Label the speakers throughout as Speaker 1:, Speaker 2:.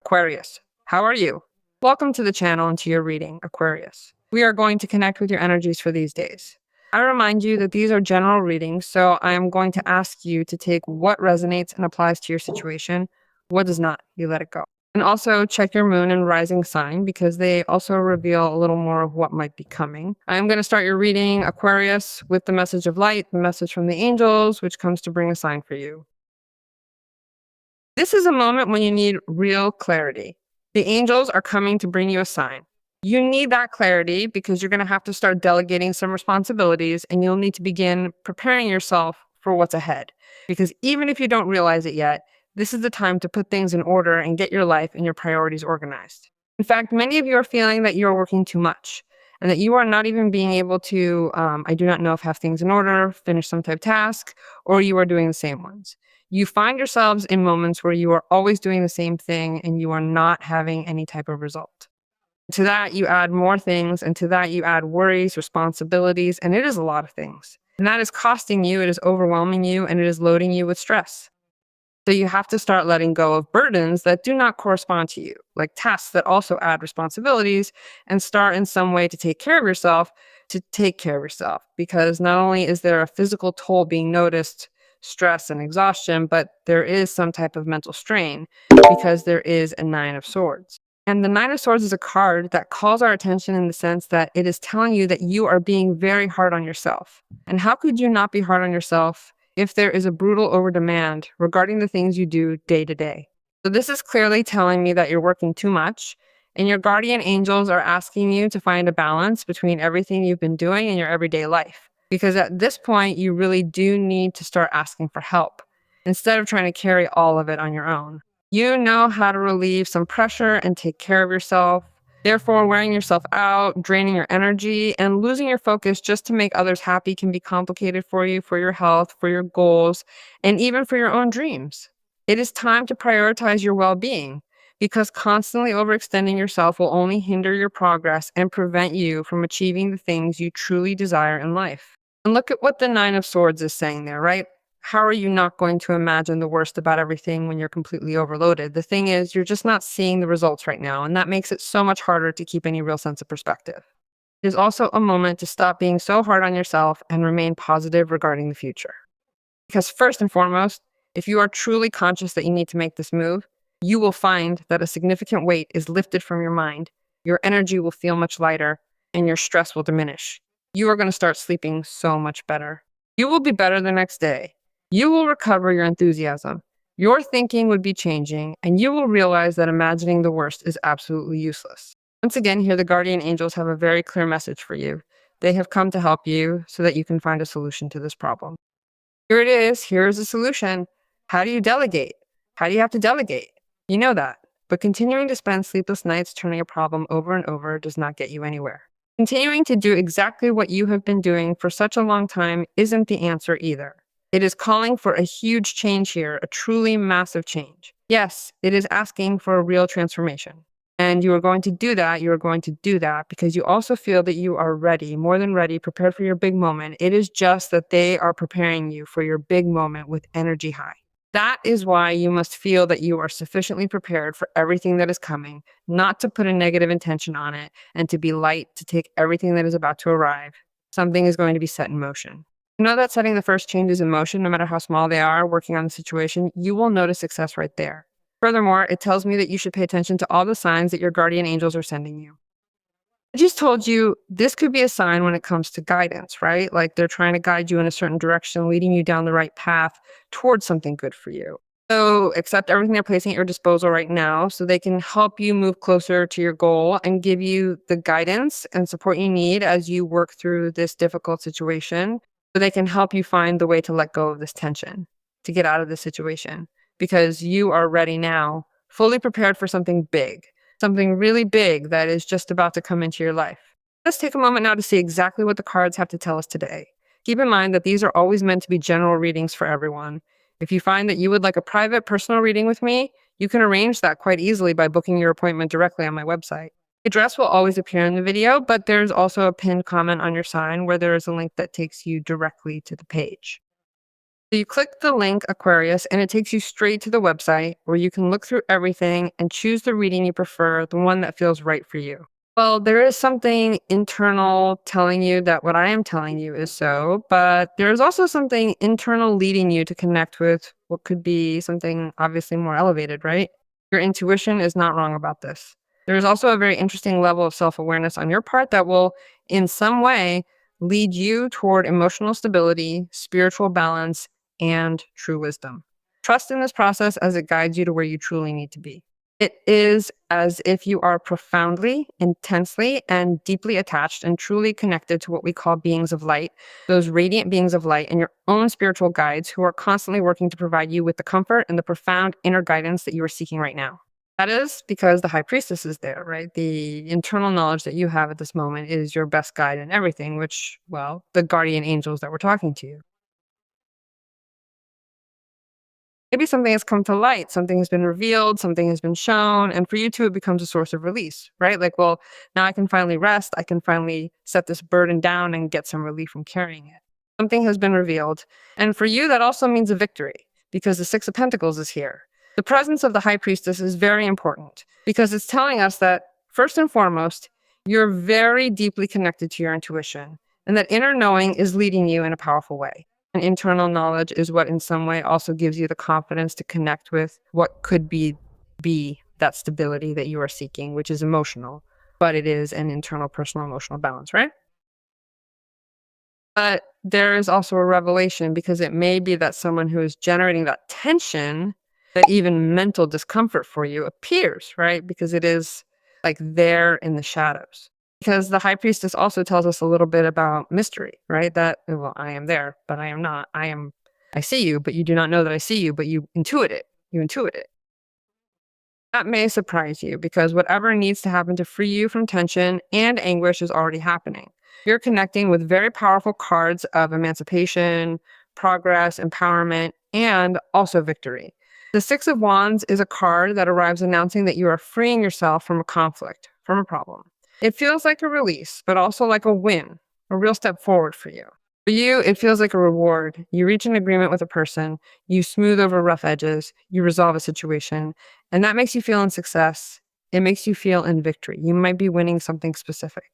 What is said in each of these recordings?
Speaker 1: Aquarius, how are you? Welcome to the channel and to your reading, Aquarius. We are going to connect with your energies for these days. I remind you that these are general readings, so I am going to ask you to take what resonates and applies to your situation. What does not, you let it go. And also check your moon and rising sign because they also reveal a little more of what might be coming. I'm going to start your reading, Aquarius, with the message of light, the message from the angels, which comes to bring a sign for you. This is a moment when you need real clarity. The angels are coming to bring you a sign. You need that clarity because you're going to have to start delegating some responsibilities and you'll need to begin preparing yourself for what's ahead. Because even if you don't realize it yet, this is the time to put things in order and get your life and your priorities organized. In fact, many of you are feeling that you are working too much and that you are not even being able to, I do not know if have things in order, finish some type of task, or you are doing the same ones. You find yourselves in moments where you are always doing the same thing and you are not having any type of result. To that, you add more things, and to that, you add worries, responsibilities, and it is a lot of things. And that is costing you, it is overwhelming you, and it is loading you with stress. So you have to start letting go of burdens that do not correspond to you, like tasks that also add responsibilities, and start in some way to take care of yourself, because not only is there a physical toll being noticed, stress and exhaustion, but there is some type of mental strain because there is a Nine of Swords. And the Nine of Swords is a card that calls our attention in the sense that it is telling you that you are being very hard on yourself. And how could you not be hard on yourself if there is a brutal overdemand regarding the things you do day to day? So this is clearly telling me that you're working too much, and your guardian angels are asking you to find a balance between everything you've been doing in your everyday life. Because at this point, you really do need to start asking for help instead of trying to carry all of it on your own. You know how to relieve some pressure and take care of yourself. Therefore, wearing yourself out, draining your energy, and losing your focus just to make others happy can be complicated for you, for your health, for your goals, and even for your own dreams. It is time to prioritize your well-being because constantly overextending yourself will only hinder your progress and prevent you from achieving the things you truly desire in life. And look at what the Nine of Swords is saying there, right? How are you not going to imagine the worst about everything when you're completely overloaded? The thing is, you're just not seeing the results right now, and that makes it so much harder to keep any real sense of perspective. It is also a moment to stop being so hard on yourself and remain positive regarding the future. Because first and foremost, if you are truly conscious that you need to make this move, you will find that a significant weight is lifted from your mind, your energy will feel much lighter, and your stress will diminish. You are going to start sleeping so much better. You will be better the next day. You will recover your enthusiasm. Your thinking would be changing, and you will realize that imagining the worst is absolutely useless. Once again, here the guardian angels have a very clear message for you. They have come to help you so that you can find a solution to this problem. Here it is. Here is the solution. How do you delegate? How do you have to delegate? You know that. But continuing to spend sleepless nights turning a problem over and over does not get you anywhere. Continuing to do exactly what you have been doing for such a long time isn't the answer either. It is calling for a huge change here, a truly massive change. Yes, it is asking for a real transformation. And you are going to do that. You are going to do that because you also feel that you are ready, more than ready, prepared for your big moment. It is just that they are preparing you for your big moment with energy high. That is why you must feel that you are sufficiently prepared for everything that is coming, not to put a negative intention on it, and to be light to take everything that is about to arrive. Something is going to be set in motion. You know that setting the first changes in motion, no matter how small they are, working on the situation, you will notice success right there. Furthermore, it tells me that you should pay attention to all the signs that your guardian angels are sending you. I just told you this could be a sign when it comes to guidance, right? Like they're trying to guide you in a certain direction, leading you down the right path towards something good for you. So accept everything they're placing at your disposal right now so they can help you move closer to your goal and give you the guidance and support you need as you work through this difficult situation. So they can help you find the way to let go of this tension, to get out of this situation, because you are ready now, fully prepared for something big, something really big that is just about to come into your life. Let's take a moment now to see exactly what the cards have to tell us today. Keep in mind that these are always meant to be general readings for everyone. If you find that you would like a private personal reading with me, you can arrange that quite easily by booking your appointment directly on my website. The address will always appear in the video, but there's also a pinned comment on your sign where there is a link that takes you directly to the page. So you click the link Aquarius and it takes you straight to the website where you can look through everything and choose the reading you prefer, the one that feels right for you. Well, there is something internal telling you that what I am telling you is so, but there is also something internal leading you to connect with what could be something obviously more elevated, right? Your intuition is not wrong about this. There is also a very interesting level of self-awareness on your part that will, in some way, lead you toward emotional stability, spiritual balance, and true wisdom. Trust in this process as it guides you to where you truly need to be. It is as if you are profoundly, intensely, and deeply attached and truly connected to what we call beings of light, those radiant beings of light and your own spiritual guides who are constantly working to provide you with the comfort and the profound inner guidance that you are seeking right now. That is because the high priestess is there, right? The internal knowledge that you have at this moment is your best guide in everything, which, well, the guardian angels that were talking to you. Maybe something has come to light, something has been revealed, something has been shown, and for you too, it becomes a source of release, right? Like, well, now I can finally rest. I can finally set this burden down and get some relief from carrying it. Something has been revealed. And for you, that also means a victory because the Six of Pentacles is here. The presence of the High Priestess is very important because it's telling us that, first and foremost, you're very deeply connected to your intuition and that inner knowing is leading you in a powerful way. And internal knowledge is what in some way also gives you the confidence to connect with what could be that stability that you are seeking, which is emotional, but it is an internal personal emotional balance, right? But there is also a revelation because it may be that someone who is generating that tension, that even mental discomfort for you appears, right? Because it is like there in the shadows. Because the high priestess also tells us a little bit about mystery, right? That, well, I am there, but I am not. I see you, but you do not know that I see you, but you intuit it. You intuit it. That may surprise you because whatever needs to happen to free you from tension and anguish is already happening. You're connecting with very powerful cards of emancipation, progress, empowerment, and also victory. The Six of Wands is a card that arrives announcing that you are freeing yourself from a conflict, from a problem. It feels like a release, but also like a win, a real step forward for you. For you, it feels like a reward. You reach an agreement with a person, you smooth over rough edges, you resolve a situation, and that makes you feel in success. It makes you feel in victory. You might be winning something specific.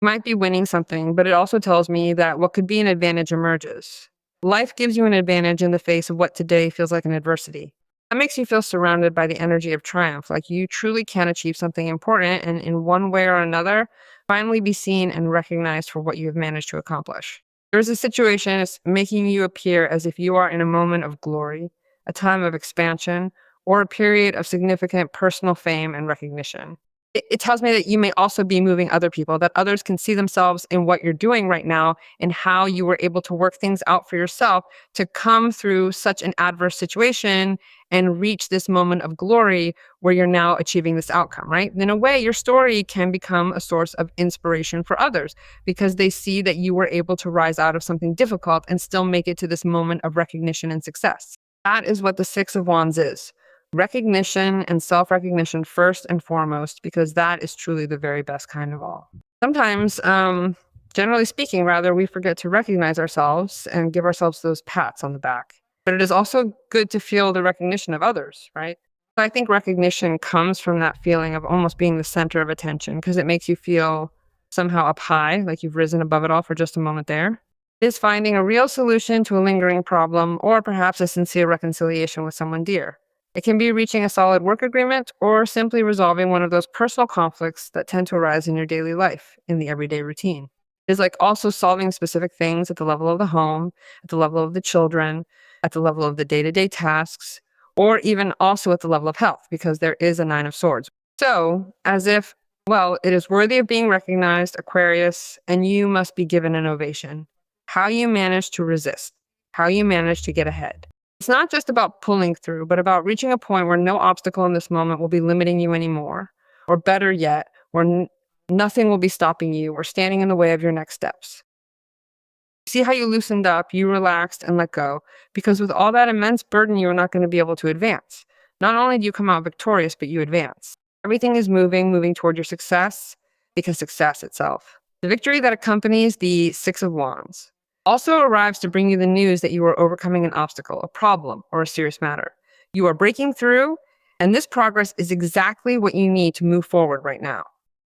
Speaker 1: You might be winning something, but it also tells me that what could be an advantage emerges. Life gives you an advantage in the face of what today feels like an adversity. That makes you feel surrounded by the energy of triumph, like you truly can achieve something important and in one way or another, finally be seen and recognized for what you have managed to accomplish. There's a situation that's making you appear as if you are in a moment of glory, a time of expansion, or a period of significant personal fame and recognition. It tells me that you may also be moving other people, that others can see themselves in what you're doing right now and how you were able to work things out for yourself to come through such an adverse situation and reach this moment of glory where you're now achieving this outcome, right? In a way, your story can become a source of inspiration for others because they see that you were able to rise out of something difficult and still make it to this moment of recognition and success. That is what the Six of Wands is. Recognition and self-recognition first and foremost, because that is truly the very best kind of all. Sometimes, generally speaking, rather, we forget to recognize ourselves and give ourselves those pats on the back. But it is also good to feel the recognition of others, right? So I think recognition comes from that feeling of almost being the center of attention because it makes you feel somehow up high, like you've risen above it all for just a moment there. It is finding a real solution to a lingering problem or perhaps a sincere reconciliation with someone dear. It can be reaching a solid work agreement or simply resolving one of those personal conflicts that tend to arise in your daily life, in the everyday routine. It is like also solving specific things at the level of the home, at the level of the children, at the level of the day-to-day tasks, or even also at the level of health, because there is a Nine of Swords. So, as if, well, it is worthy of being recognized, Aquarius, and you must be given an ovation. How you manage to resist, how you manage to get ahead. It's not just about pulling through, but about reaching a point where no obstacle in this moment will be limiting you anymore, or better yet, where nothing will be stopping you or standing in the way of your next steps. See how you loosened up, you relaxed and let go, because with all that immense burden, you are not going to be able to advance. Not only do you come out victorious, but you advance. Everything is moving toward your success, because success itself. The victory that accompanies the Six of Wands. Also arrives to bring you the news that you are overcoming an obstacle, a problem, or a serious matter. You are breaking through, and this progress is exactly what you need to move forward right now.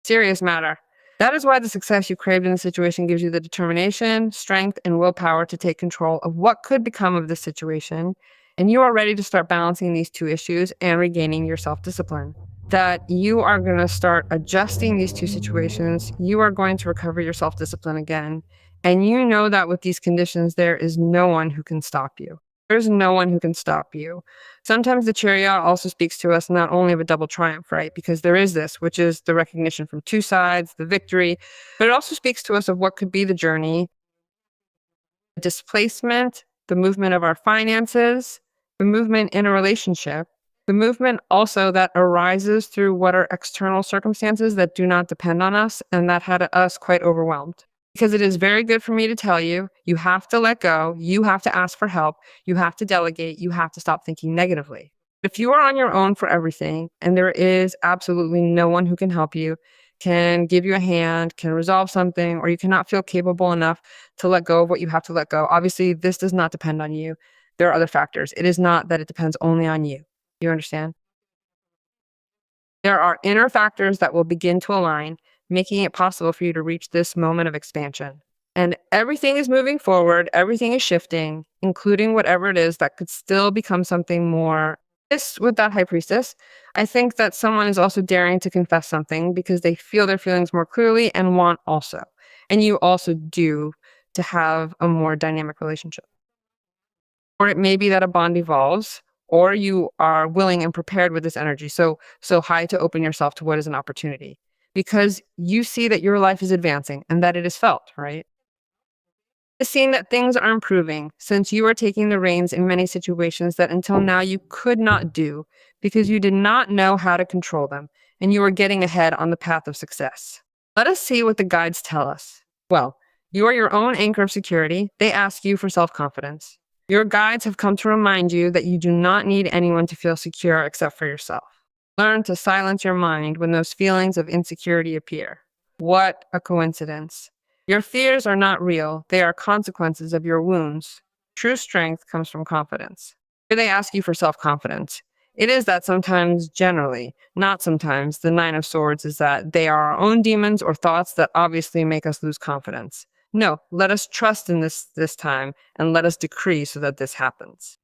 Speaker 1: Serious matter. That is why the success you craved in the situation gives you the determination, strength, and willpower to take control of what could become of this situation, and you are ready to start balancing these two issues and regaining your self-discipline. That you are going to start adjusting these two situations. You are going to recover your self-discipline again. And you know that with these conditions, there is no one who can stop you. There's no one who can stop you. Sometimes the chariot also speaks to us not only of a double triumph, right? Because there is this, which is the recognition from two sides, the victory, but it also speaks to us of what could be the journey, displacement, the movement of our finances, the movement in a relationship, the movement also that arises through what are external circumstances that do not depend on us and that had us quite overwhelmed. Because it is very good for me to tell you, you have to let go, you have to ask for help, you have to delegate, you have to stop thinking negatively. If you are on your own for everything and there is absolutely no one who can help you, can give you a hand, can resolve something, or you cannot feel capable enough to let go of what you have to let go. Obviously, this does not depend on you. There are other factors. It is not that it depends only on you. You understand? There are inner factors that will begin to align, making it possible for you to reach this moment of expansion. And everything is moving forward, everything is shifting, including whatever it is that could still become something more. This with that high priestess, I think that someone is also daring to confess something because they feel their feelings more clearly and want also. And you also do to have a more dynamic relationship. Or it may be that a bond evolves, or you are willing and prepared with this energy. So high to open yourself to what is an opportunity because you see that your life is advancing and that it is felt, right? Seeing that things are improving since you are taking the reins in many situations that until now you could not do because you did not know how to control them and you are getting ahead on the path of success. Let us see what the guides tell us. Well, you are your own anchor of security. They ask you for self-confidence. Your guides have come to remind you that you do not need anyone to feel secure except for yourself. Learn to silence your mind when those feelings of insecurity appear. What a coincidence. Your fears are not real. They are consequences of your wounds. True strength comes from confidence. Here they ask you for self-confidence. It is that sometimes, generally, not sometimes, the Nine of Swords is that they are our own demons or thoughts that obviously make us lose confidence. No, let us trust in this time and let us decree so that this happens.